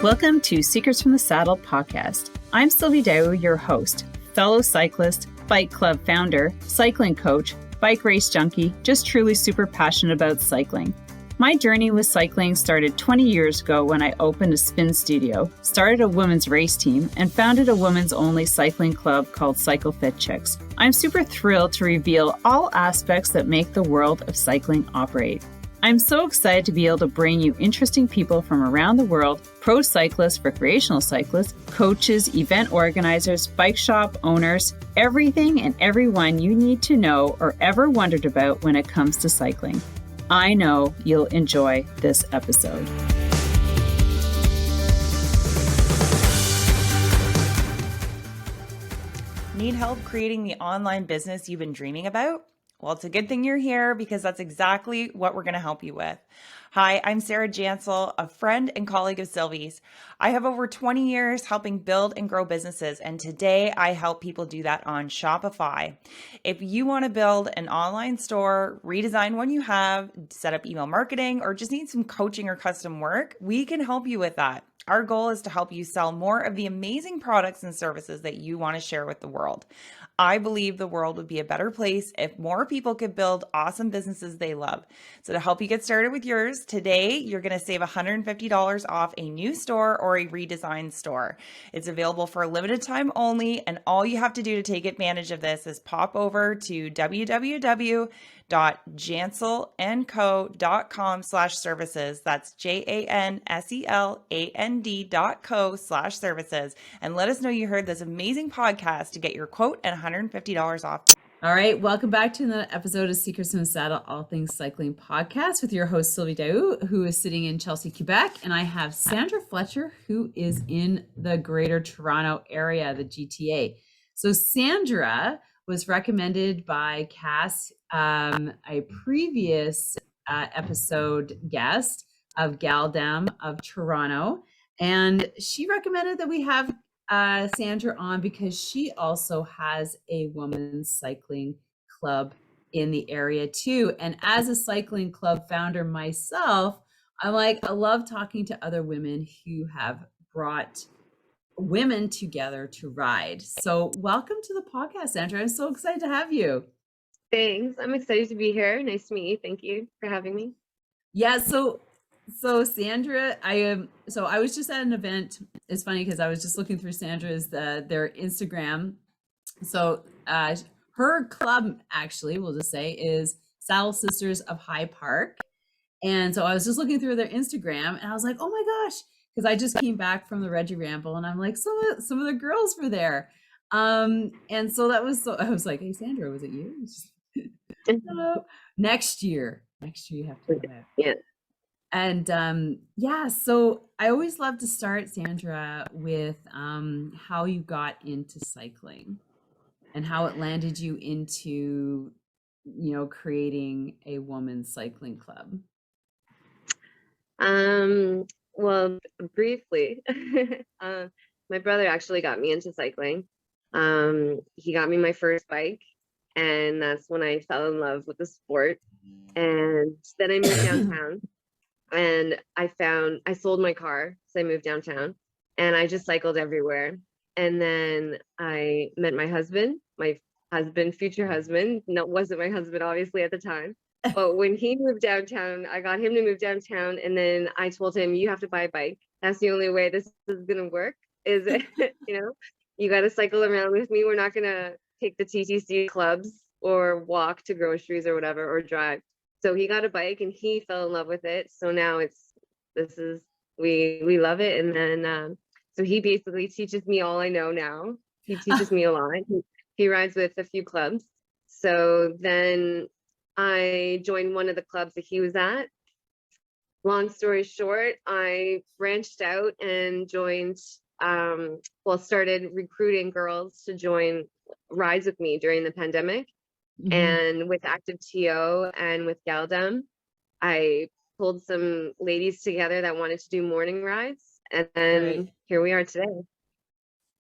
Welcome to Secrets from the Saddle podcast. I'm Sylvie, your host, fellow cyclist, bike club founder, cycling coach, bike race junkie, just truly super passionate about cycling. My journey with cycling started 20 years ago when I opened a spin studio, started a women's race team, and founded a women's only cycling club called Cycle Fit Chicks. I'm super thrilled to reveal all aspects that make the world of cycling operate. I'm so excited to be able to bring you interesting people from around the world, pro cyclists, recreational cyclists, coaches, event organizers, bike shop owners, everything and everyone you need to know or ever wondered about when it comes to cycling. I know you'll enjoy this episode. Need help creating the online business you've been dreaming about? Well, it's a good thing you're here because that's exactly what we're going to help you with. Hi, I'm Sarah Jansel, a friend and colleague of Sylvie's. I have over 20 years helping build and grow businesses, and today I help people do that on Shopify. If you want to build an online store, redesign one you have, set up email marketing, or just need some coaching or custom work, we can help you with that. Our goal is to help you sell more of the amazing products and services that you want to share with the world. I believe the world would be a better place if more people could build awesome businesses they love. So to help you get started with yours, today you're going to save $150 off a new store or a redesigned store. It's available for a limited time only, and all you have to do to take advantage of this is pop over to www.janselandco.com/services. That's JANSELAND.co/services. And let us know you heard this amazing podcast to get your quote and $150 off. All right, welcome back to another episode of Secrets from the Saddle, All Things Cycling podcast with your host, Sylvie, who is sitting in Chelsea, Quebec. And I have Sandra Fletcher, who is in the Greater Toronto area, the GTA. So Sandra was recommended by Cass, a previous episode guest of Gyaldem of Toronto. And she recommended that we have Sandra on because she also has a women's cycling club in the area too. And as a cycling club founder myself, I love talking to other women who have brought women together to ride. So welcome to the podcast, Sandra. I'm so excited to have you. Thanks. I'm excited to be here. Nice to meet you. Thank you for having me. Yeah. So Sandra, I was just at an event. It's funny because I was just looking through Sandra's their Instagram. So her club, actually, we'll just say, is Saddle Sisters of High Park. And so I was just looking through their Instagram, and I was like, oh my gosh, because I just came back from the Reggie Ramble, and I'm like, some of the girls were there. And so I was like, hey Sandra, was it you? No. Next year you have to come out. Yeah. And so I always love to start, Sandra, with how you got into cycling and how it landed you into, creating a women's cycling club. Well, briefly, my brother actually got me into cycling. He got me my first bike, and that's when I fell in love with the sport. And then I moved downtown. And I sold my car, so I moved downtown, and I just cycled everywhere. And then I met my future husband. No, wasn't my husband, obviously, at the time. But when he moved downtown, I got him to move downtown. And then I told him, you have to buy a bike. That's the only way this is going to work, is, you got to cycle around with me. We're not going to take the TTC clubs or walk to groceries or whatever, or drive. So he got a bike and he fell in love with it. So now we love it. And then, so he basically teaches me all I know now. He teaches me a lot. He rides with a few clubs. So then I joined one of the clubs that he was at. Long story short, I branched out and joined, started recruiting girls to join rides with me during the pandemic. Mm-hmm. And with Active TO and with Gyaldem, I pulled some ladies together that wanted to do morning rides. And then Here we are today.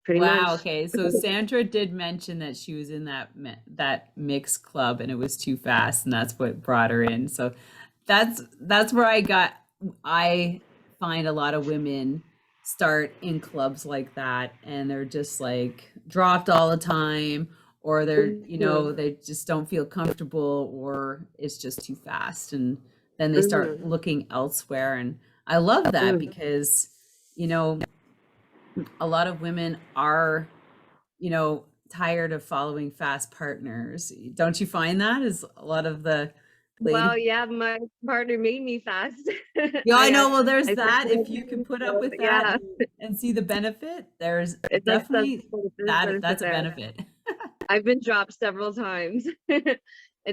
Pretty much. Okay. So Sandra did mention that she was in that mixed club and it was too fast, and that's what brought her in. So that's where I find a lot of women start in clubs like that and they're just like dropped all the time, or they're, Mhm. they just don't feel comfortable, or it's just too fast, and then they start Mhm. looking elsewhere. And I love that Mhm. because, you know, a lot of women are, tired of following fast partners. Don't you find that is a lot of the Well, lady? yeah, my partner made me fast. Yeah, I I know. Well, there's I started that. If you can put up with that yeah, and see the benefit, there's that's definitely there's benefit that's a there. benefit. I've been dropped several times. It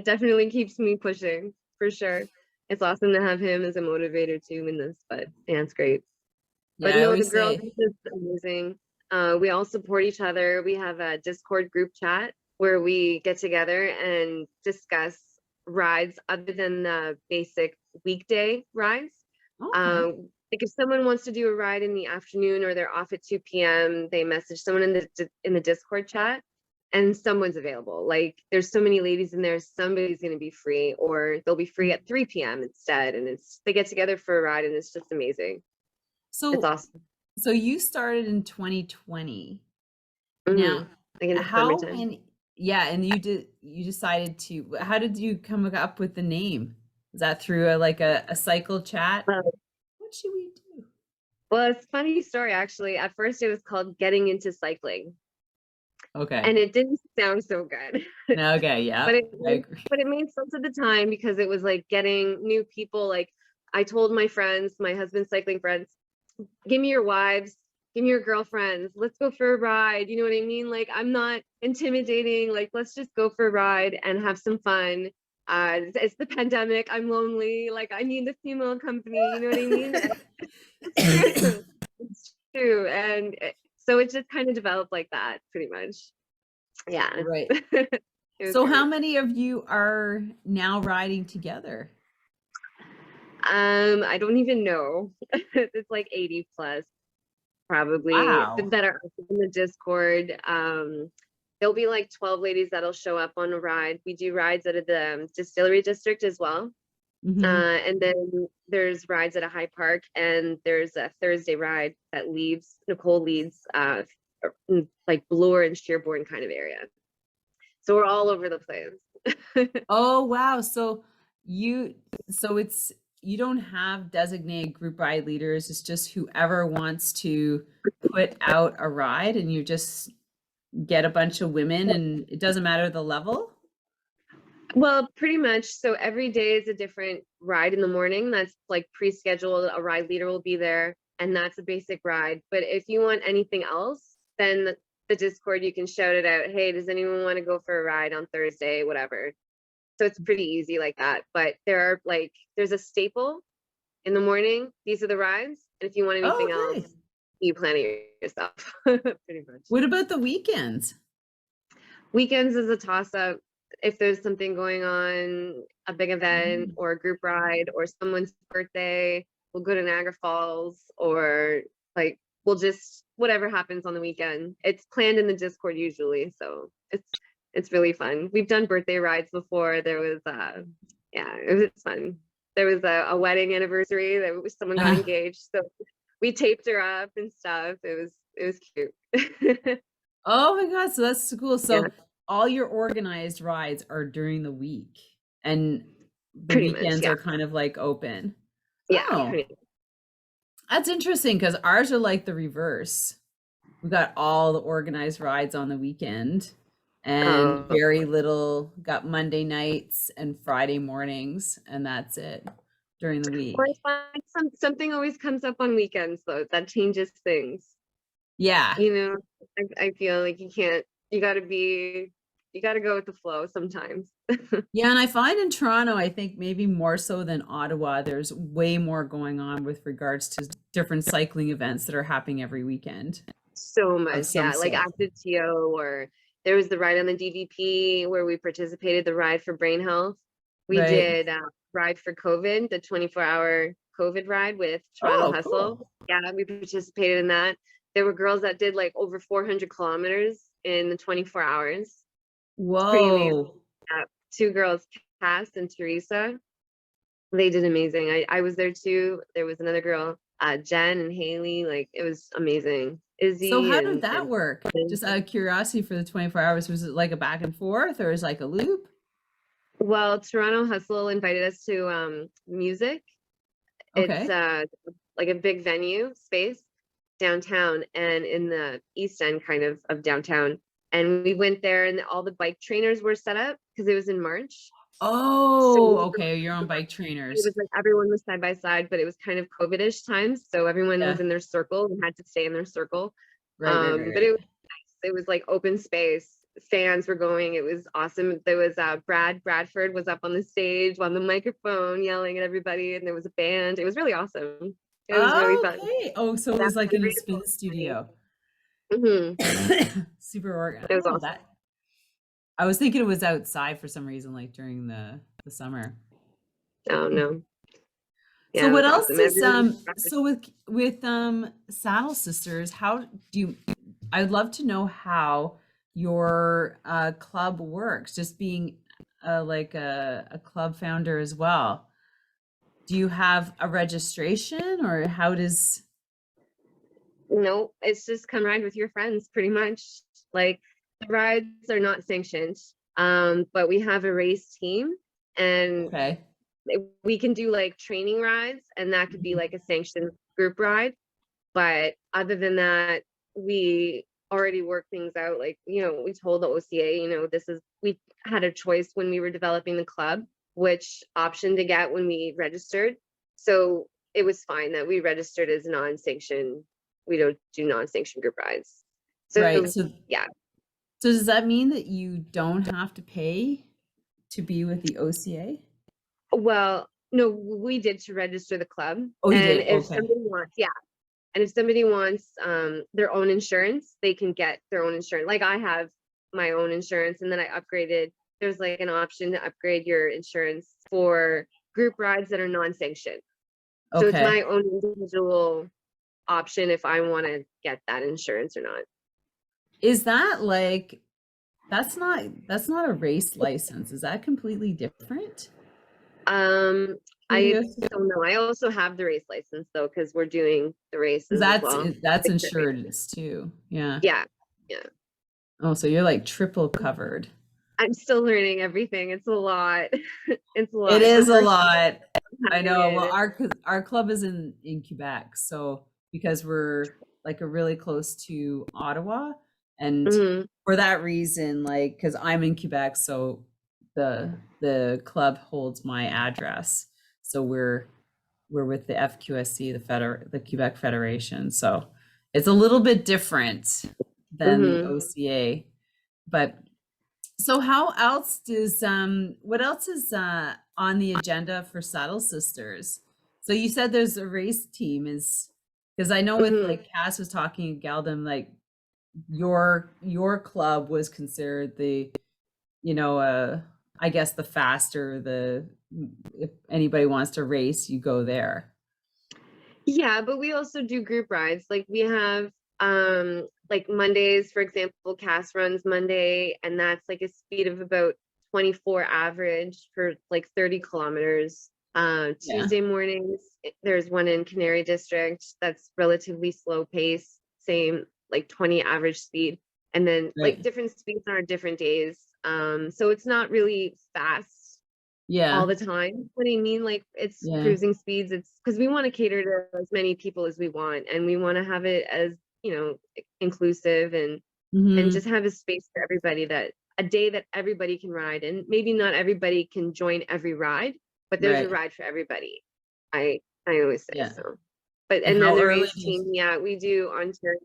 definitely keeps me pushing for sure. It's awesome to have him as a motivator too in this, but yeah, it's great. But Yeah, I no, the always girls say, are just amazing. We all support each other. We have a Discord group chat where we get together and discuss rides other than the basic weekday rides. okay. Like if someone wants to do a ride in the afternoon or they're off at 2 p.m., they message someone in the Discord chat and someone's available. Like there's so many ladies in there, somebody's going to be free or they'll be free at 3 p.m. instead. And they get together for a ride and it's just amazing. It's So, awesome. so you started in 2020. Now, Mhm. Like in the how summertime. many? Yeah, and you decided to. How did you come up with the name? Was that through a cycle chat? Well, What should we do? well, it's a funny story actually. At first it was called Getting Into Cycling, Okay. and it didn't sound so good. Okay. But Yeah, it I made agree. but it made sense at the time because it was like getting new people. Like I told my friends, my husband's cycling friends, give me your wives, give me your girlfriends, let's go for a ride. You know what I mean? Like I'm not intimidating, like let's just go for a ride and have some fun. It's the pandemic, I'm lonely, like I need the female company, you know what I mean? It's true. It's true. And so it just kind of developed like that, pretty much. Yeah. Right. It was So how great. many of you are now riding together? I don't even know. It's like 80 plus, probably, Wow. that are in the Discord. There'll be like 12 ladies that'll show up on a ride. We do rides out of the distillery district as well. Hmm. And then there's rides at a high park, and there's a Thursday ride that leaves, Nicole leads, like Bloor and Sherborne kind of area. So we're all over the place. Oh, wow. You, so you don't have designated group ride leaders. It's just whoever wants to put out a ride, and you just get a bunch of women, and it doesn't matter the level. Well, pretty much. So every day is a different ride in the morning. That's like pre-scheduled. A ride leader will be there, and that's a basic ride. But if you want anything else, then the Discord, you can shout it out. Hey, does anyone want to go for a ride on Thursday? Whatever. So it's pretty easy like that. But there's a staple in the morning. These are the rides. And if you want Oh, anything else, okay. you plan it yourself. Pretty much. What about the weekends? Weekends is a toss up. If there's something going on, a big event Mm. or a group ride or someone's birthday, we'll go to Niagara Falls or like we'll just whatever happens on the weekend. It's planned in the Discord usually, so it's really fun. We've done birthday rides before. There was yeah, it was fun. There was a wedding anniversary that someone got engaged, so we taped her up and stuff. It was cute. Oh my God, so that's so cool. Yeah, So all your organized rides are during the week, and the pretty much. weekends Yeah, are kind of like open. yeah, Oh, pretty that's interesting because ours are like the reverse. We got all the organized rides on the weekend and Oh, very little, got Monday nights and Friday mornings, and that's it during the or week. it's fine. Something always comes up on weekends though that changes things. Yeah. You know, I feel like you gotta go with the flow sometimes. Yeah, and I find in Toronto, I think maybe more so than Ottawa, there's way more going on with regards to different cycling events that are happening every weekend So of much, some yeah. Like sort. active TO, or there was the ride on the DVP where we participated, the ride for brain health. We Right. did ride for COVID, the 24-hour COVID ride with Toronto Oh, Hustle. cool. Yeah, we participated in that. There were girls that did like over 400 kilometers in the 24 hours. It's pretty amazing. Whoa. Two girls, Cass and Teresa, they did amazing. I was there too. There was another girl, Jen and Haley, like it was amazing. So Izzy how did and that work? Just out of curiosity, for the 24 hours, was it like a back and forth, or is it like a loop? well, Toronto Hustle invited us to music. It's Okay. like a big venue space downtown and in the east end kind of downtown. And we went there and all the bike trainers were set up because it was in March. So Oh, okay. You're on bike it trainers. was like everyone was side by side, but it was kind of COVID-ish times. So everyone was Yeah. in their circle and had to stay in their circle. Right, right, right, But right. it was like open space. Fans were going. It was awesome. There was Bradford was up on the stage on the microphone yelling at everybody, and there was a band. It was really awesome. It was really fun. Okay. Oh, so it That was like was in a really spin studio. Mhm. Super organ. It was Oh, awesome. that I was thinking it was outside for some reason, like during the summer. Oh no. So Yeah, it what was else awesome. is Everyone so with Saddle Sisters, how do you I'd love to know how your club works, just being like a club founder as well. Do you have a registration, or how does no, it's just come ride with your friends pretty much. Like the rides are not sanctioned. But we have a race team and okay. we can do like training rides and that could be like a sanctioned group ride. But other than that, we already work things out. Like, we told the OCA, we had a choice when we were developing the club, which option to get when we registered. So it was fine that we registered as non-sanctioned. We don't do non-sanctioned group rides. Right. So yeah. So does that mean that you don't have to pay to be with the OCA? Well, no, we did to register the club. Oh, you And did. if Okay. somebody wants, yeah. And if somebody wants their own insurance, they can get their own insurance. Like I have my own insurance and then I upgraded. There's like an option to upgrade your insurance for group rides that are non-sanctioned. So it's Okay. my own individual option if I want to get that insurance or not. Is that like that's not a race license. Is that completely different? Um, For the I OCA? don't know. I also have the race license though, because we're doing the 'Cause races as well. that's Like crit insured races. too. Yeah. Yeah, yeah. Oh, so you're like triple covered. I'm still learning everything. It's a lot. It's a It lot. It's the is a first time lot. I'm I having know. Well, it. our club is in Quebec, so because we're like a really close to Ottawa, and Mhm. for that reason, like because I'm in Quebec, so the club holds my address. So we're with the FQSC, the Quebec Federation. So it's a little bit different than the Mhm. OCA, but so how else does what else is on the agenda for Saddle Sisters? So you said there's a race team, is because I know with Mhm. like Cass was talking Gyaldem, like your club was considered the, I guess the faster if anybody wants to race, you go there. Yeah, but we also do group rides. Like we have like Mondays, for example, Cass runs Monday, and that's like a speed of about 24 average for like 30 kilometers. Yeah. Tuesday mornings, there's one in Canary District that's relatively slow pace, same like 20 average speed. And then like Right. different speeds on different days. So it's not really fast all Yeah. the time. What I mean, like it's Yeah. cruising speeds. It's because we want to cater to as many people as we want, and we want to have it as inclusive and Hmm. just have a space for everybody, that a day that everybody can ride, and maybe not everybody can join every ride, but there's a Right. ride for everybody. I always say Yeah. so. But And and then how the early race do you team, yeah, we do Ontario.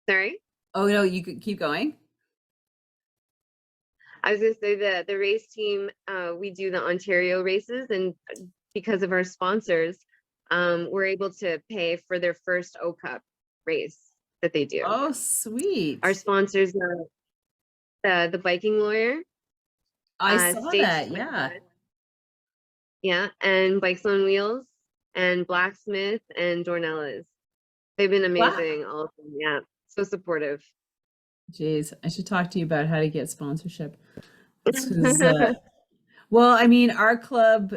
Sorry. Oh no, you could keep going. I was gonna say that the race team, we do the Ontario races, and because of our sponsors, we're able to pay for their first O Cup race that they do. Oh, Our sweet. sponsors, the biking lawyer, I saw Stakes, that. Yeah. yeah, and Bikes on Wheels, and Blacksmith, and Dornella's. They've been Wow. amazing, all of them. Yeah, so supportive. Jeez, I should talk to you about how to get sponsorship. 'Cause, well, I mean, our club,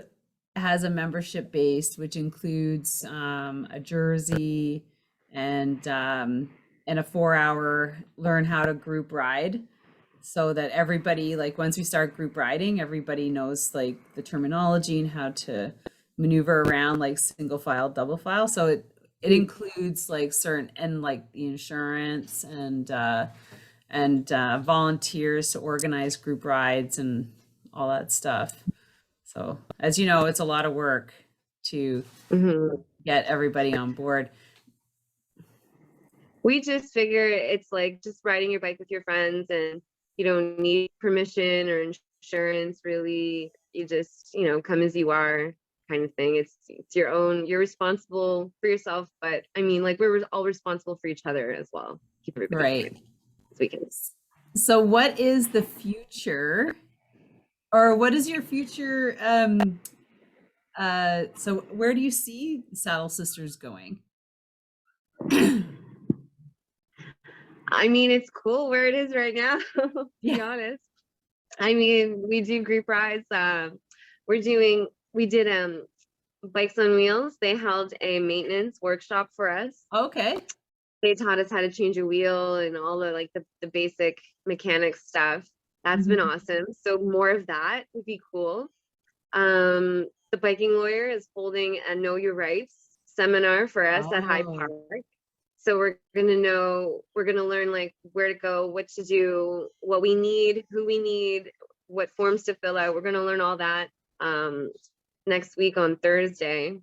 has a membership based, which includes a jersey and a 4 hour learn how to group ride, so that everybody, like once we start group riding, everybody knows like the terminology and how to maneuver around like single file, double file. So it includes like certain, and like the insurance and volunteers to organize group rides and all that stuff. So as you know, it's a lot of work to Mhm. get everybody on board. We just figure it's like just riding your bike with your friends, and you don't need permission or insurance really. You just, come as you are, kind of thing. It's your own, you're responsible for yourself, but I mean, like, we're all responsible for each other as well. Keep everybody Right. safe as we can. So what is the future, or what is your future so where do you see Saddle Sisters going? I mean, it's cool where it is right now, to be honest. I mean, we do group rides. We did Bikes on Wheels. They held a maintenance workshop for us. Okay. They taught us how to change a wheel and all the like the basic mechanics stuff. That's been awesome. So more of that would be cool. The biking lawyer is holding a Know Your Rights seminar for us at Hyde Park. So we're gonna learn like where to go, what to do, what we need, who we need, what forms to fill out. We're gonna learn all that next week on Thursday.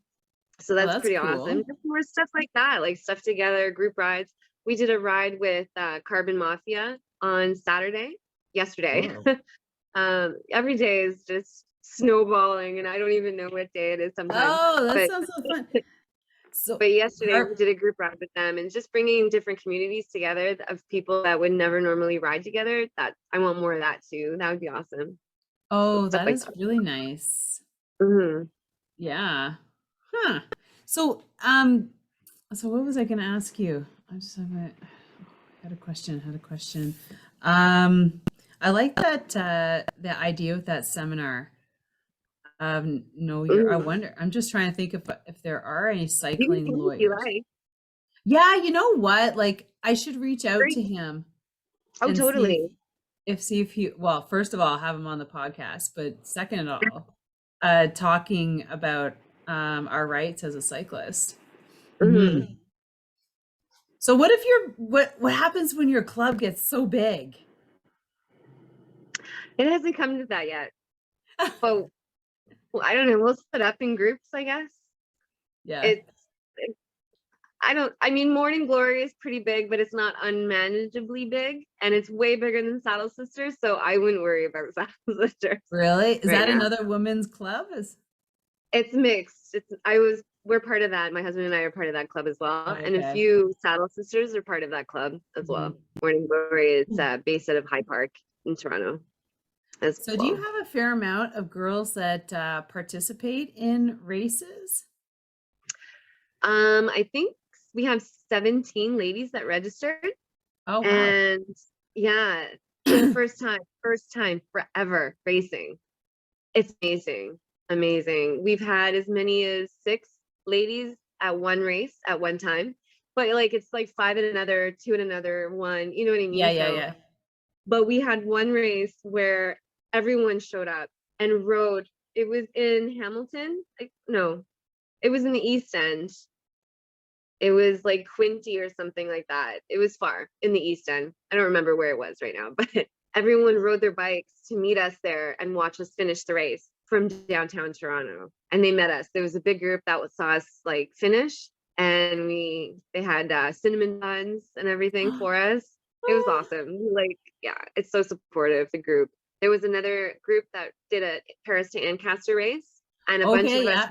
So that's pretty cool. awesome. Just more stuff like that, like stuff together, group rides. We did a ride with Carbon Mafia on yesterday. Every day is just snowballing, and I don't even know what day it is sometimes. Oh, that sounds so fun. But yesterday we did a group ride with them, and just bringing different communities together of people that would never normally ride together. That I want more of that too. That would be awesome. Oh, that is really nice. Mm-hmm. Yeah. Huh. So, so what was I going to ask you? I just had a question. I like that, the idea with that seminar. I wonder, I'm just trying to think if there are any cycling lawyers. Yeah, you know what? Like, I should reach out to him. Oh, totally. See if he, well, first of all, have him on the podcast, but second of all, talking about our rights as a cyclist. Mm-hmm. So what happens when your club gets so big? It hasn't come to that yet. But well, I don't know. We'll split up in groups, I guess. Yeah. I mean, Morning Glory is pretty big, but it's not unmanageably big, and it's way bigger than Saddle Sisters, so I wouldn't worry about Saddle Sisters. Really? Is that another women's club? It's mixed. We're part of that. My husband and I are part of that club as well. Okay. And a few Saddle Sisters are part of that club as well. Morning Glory is based out of Hyde Park in Toronto. So do you have a fair amount of girls that participate in races? I think we have 17 ladies that registered. Oh, wow. And yeah, first time forever racing. It's amazing. We've had as many as 6 ladies at one race at one time, but like it's like 5 at another, 2 at another, 1, you know what I mean? Yeah. But we had one race where everyone showed up and rode. It was in Hamilton. No, it was in the East End. It was like Quinty or something like that. It was far in the East End. I don't remember where it was right now, but everyone rode their bikes to meet us there and watch us finish the race from downtown Toronto. And they met us. There was a big group that saw us like finish, and they had cinnamon buns and everything for us. It was awesome. Like, yeah, it's so supportive, the group. There was another group that did a Paris to Ancaster race, and a bunch of us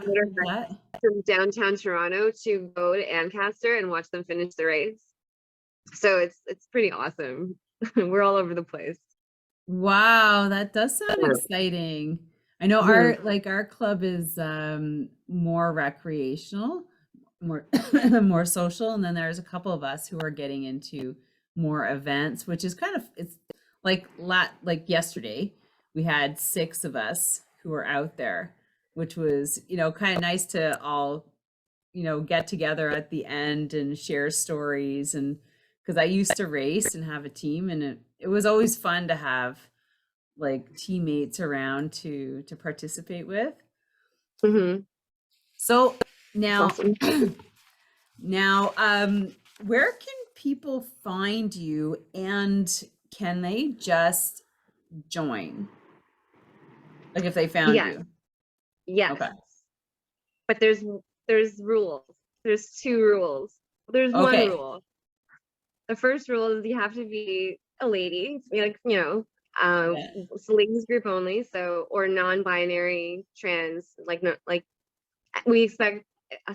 from downtown Toronto to go to Ancaster and watch them finish the race. So it's pretty awesome. We're all over the place. Wow, that does sound exciting. I know our club is more recreational, more social, and then there's a couple of us who are getting into more events, which is it's like yesterday we had 6 of us who were out there. which was, kind of nice to all, get together at the end and share stories. And because I used to race and have a team, and it was always fun to have like teammates around to participate with. Mm-hmm. So That's now, awesome. now, where can people find you, and can they just join? Like if they found Yes, you. yes. Okay. But there's rules. There's two rules. There's one Okay. rule. The first rule is you have to be a lady. It's like, Yeah. it's a ladies group only. So, or non-binary, trans, like, no, like we expect,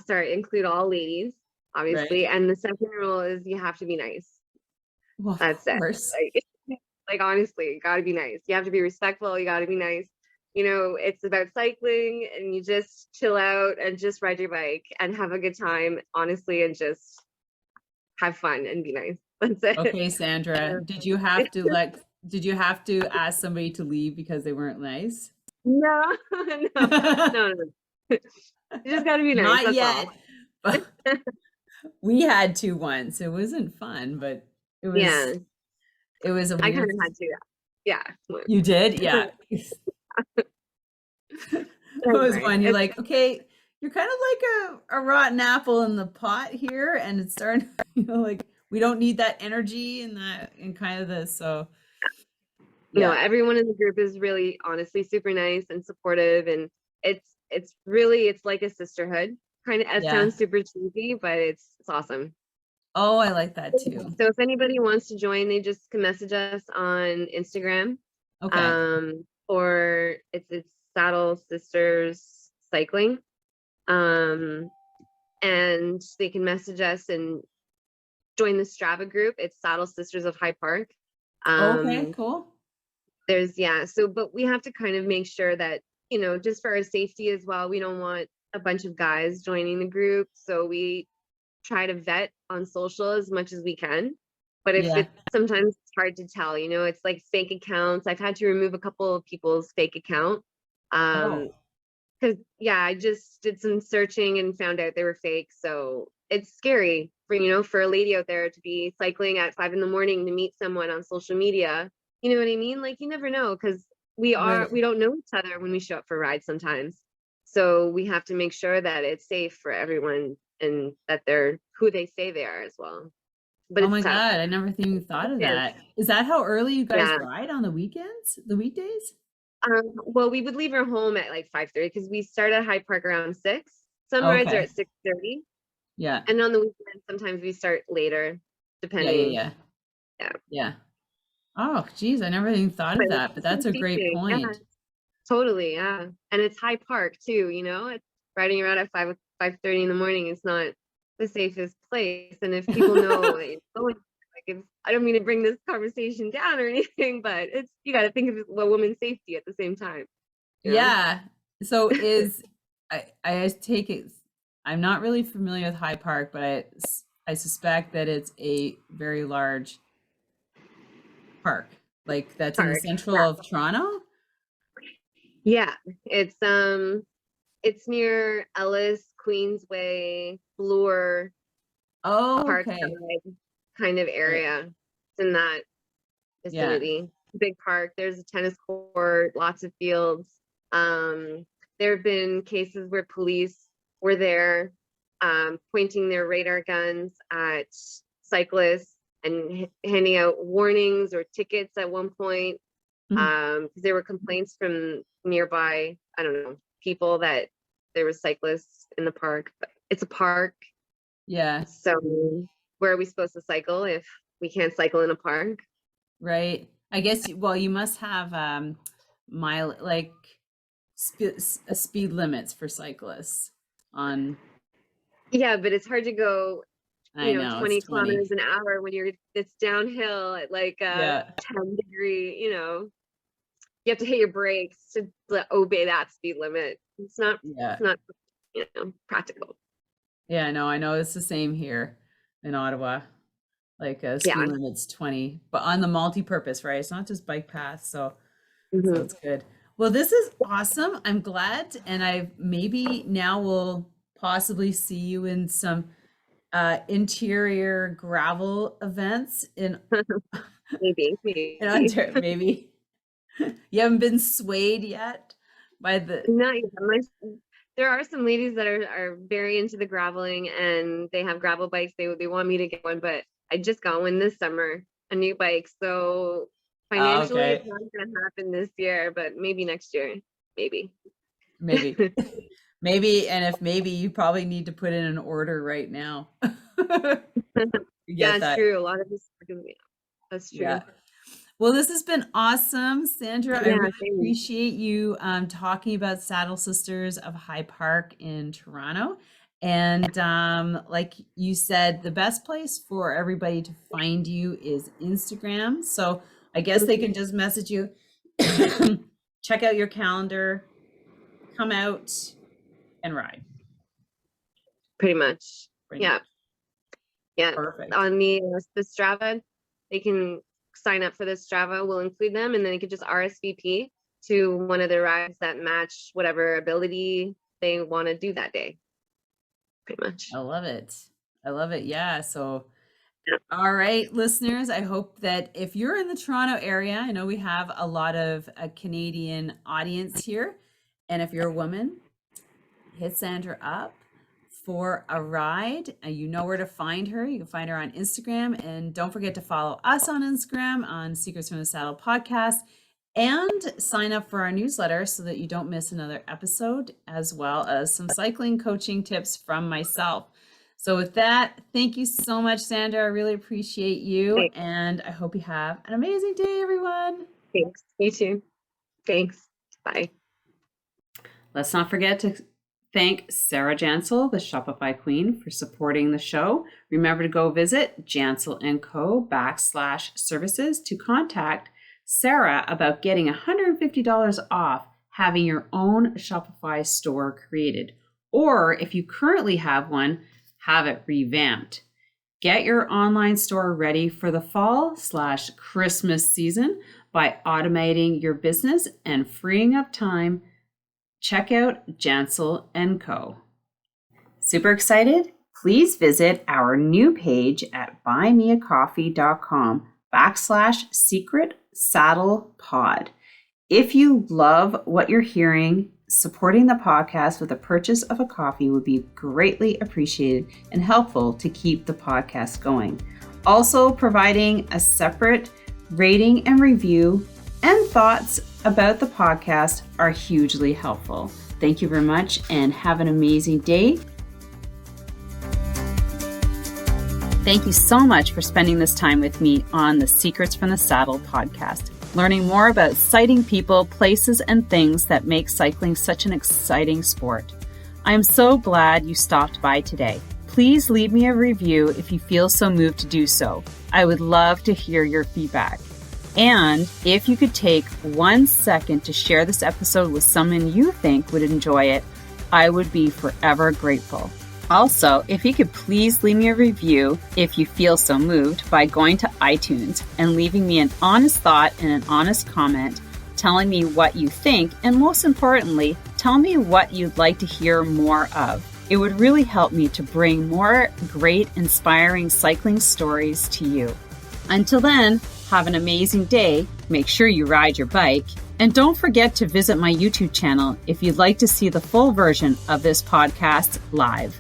include all ladies, Right. obviously. And the second rule is you have to be nice. Well, of That's it. course. Like honestly, you gotta be nice. You have to be respectful. You gotta be nice. It's about cycling, and you just chill out and just ride your bike and have a good time, honestly, and just have fun and be nice. That's it. Okay, Sandra, did you have to ask somebody to leave because they weren't nice? No, no, no, no. You just gotta be nice. Not That's all. yet. But we had to once. It wasn't fun, but it was Yeah, it was a I kind weird. of had to. Yeah, You did? Yeah. It that's was right. fun. You're like, okay, you're kind of like a rotten apple in the pot here, and it's starting, like we don't need that energy and that and kind of this. So No, yeah. everyone in the group is really honestly super nice and supportive, and it's really it's like a sisterhood. Kind of, it Yeah. sounds super cheesy, but it's awesome. Oh, I like that too. So if anybody wants to join, they just can message us on Instagram. Okay. Or it's Saddle Sisters Cycling. And they can message us and join the Strava group. It's Saddle Sisters of High Park. Okay, Um, cool. but we have to kind of make sure that, just for our safety as well, we don't want a bunch of guys joining the group. So we try to vet on social as much as we can. But if Yeah. it's sometimes it's hard to tell, it's like fake accounts. I've had to remove a couple of people's fake account. Oh, Because I just did some searching and found out they were fake. So it's scary for a lady out there to be cycling at 5 a.m. to meet someone on social media. You know what I mean? Like you never know, because we right. don't know each other when we show up for rides sometimes. So we have to make sure that it's safe for everyone and that they're who they say they are as well. But Oh it's my tough. God, I never even thought of Yeah. that. Is that how early you guys Yeah. ride on the weekends? The weekdays? Well, we would leave our home at like 5:30 because we start at Hyde Park around 6. Some rides are Okay. at 6:30. Yeah. And on the weekend, sometimes we start later, Yeah, yeah, depending. yeah. Yeah. Yeah. Oh, geez, I never even thought But of it's that, but that's a great teaching. Yeah, point. totally. Yeah. And it's High Park too, It's riding around at 5:30 in the morning. It's not the safest place. And if people know that you're going, like I don't mean to bring this conversation down or anything, but you got to think of a woman's safety at the same time, you know? Yeah. So I take it, I'm not really familiar with High Park, but I suspect that it's a very large park, like that's in the Park. central Yeah. of Toronto. Yeah. It's near Ellis, Queensway, Bloor, Oh, okay. Parkside kind of Right. area. It's in that Yeah. vicinity. Big park. There's a tennis court, lots of fields. There have been cases where police were there, pointing their radar guns at cyclists and handing out warnings or tickets at one point. Mhm. Because there were complaints from nearby, I don't know, people that there were cyclists in the park. But it's a park, Yeah. so where are we supposed to cycle if we can't cycle in a park? Right. I guess, well, you must have mile like speed limits for cyclists on. Yeah, but it's hard to go, I know, it's 20 20. kilometers an hour when it's downhill at like a Yeah. 10-degree, you have to hit your brakes to obey that speed limit. Yeah. It's not, practical. Yeah, no, I know it's the same here in Ottawa. Like Yeah. speed limit's 20, but on the multi-purpose, right? It's not just bike paths, so Mhm. it's good. Well, this is awesome. I'm glad. And I maybe now will possibly see you in some interior gravel events in Maybe. Ontario. Maybe you haven't been swayed yet by the. Not yet. There are some ladies that are very into the graveling, and they have gravel bikes. They want me to get one, but I just got one this summer, a new bike. So financially, Okay. it's not going to happen this year, but maybe next year. Maybe. Maybe. Maybe. And if maybe, you probably need to put in an order right now. Yeah, it's That. true. A lot of this. That's true. Yeah. Well, this has been awesome, Sandra. I Yeah, really same. appreciate you talking about Saddle Sisters of High Park in Toronto. And like you said, the best place for everybody to find you is Instagram. So I guess they can just message you, check out your calendar, come out and ride. Pretty much. Pretty Yeah. much. Yeah. Perfect. On the Strava, they can sign up for the Strava. We'll include them, and then they could just RSVP to one of the rides that match whatever ability they want to do that day. Pretty much. I love it. I love it. Yeah. So, Yeah. all right, listeners, I hope that if you're in the Toronto area, I know we have a lot of a Canadian audience here. And if you're a woman, hit Sandra up for a ride. You know where to find her. You can find her on Instagram. And don't forget to follow us on Instagram on Secrets from the Saddle podcast, and sign up for our newsletter so that you don't miss another episode, as well as some cycling coaching tips from myself. So with that, thank you so much, Sandra. I really appreciate you. Thanks. And I hope you have an amazing day, everyone. Thanks. You too. Thanks. Bye. Let's not forget to thank Sarah Jansel, the Shopify Queen, for supporting the show. Remember to go visit jansel&co.com/services to contact Sarah about getting $150 off having your own Shopify store created. Or if you currently have one, have it revamped. Get your online store ready for the fall/Christmas season by automating your business and freeing up time. Check out Jansel & Co. Super excited? Please visit our new page at buymeacoffee.com/secret saddle pod. If you love what you're hearing, supporting the podcast with a purchase of a coffee would be greatly appreciated and helpful to keep the podcast going. Also, providing a separate rating and review and thoughts about the podcast are hugely helpful. Thank you very much and have an amazing day. Thank you so much for spending this time with me on the Secrets from the Saddle podcast, learning more about sighting people, places, and things that make cycling such an exciting sport. I am so glad you stopped by today. Please leave me a review if you feel so moved to do so. I would love to hear your feedback. And if you could take 1 second to share this episode with someone you think would enjoy it, I would be forever grateful. Also, if you could please leave me a review if you feel so moved by going to iTunes and leaving me an honest thought and an honest comment, telling me what you think, and most importantly, tell me what you'd like to hear more of. It would really help me to bring more great, inspiring cycling stories to you. Until then, have an amazing day, make sure you ride your bike, and don't forget to visit my YouTube channel if you'd like to see the full version of this podcast live.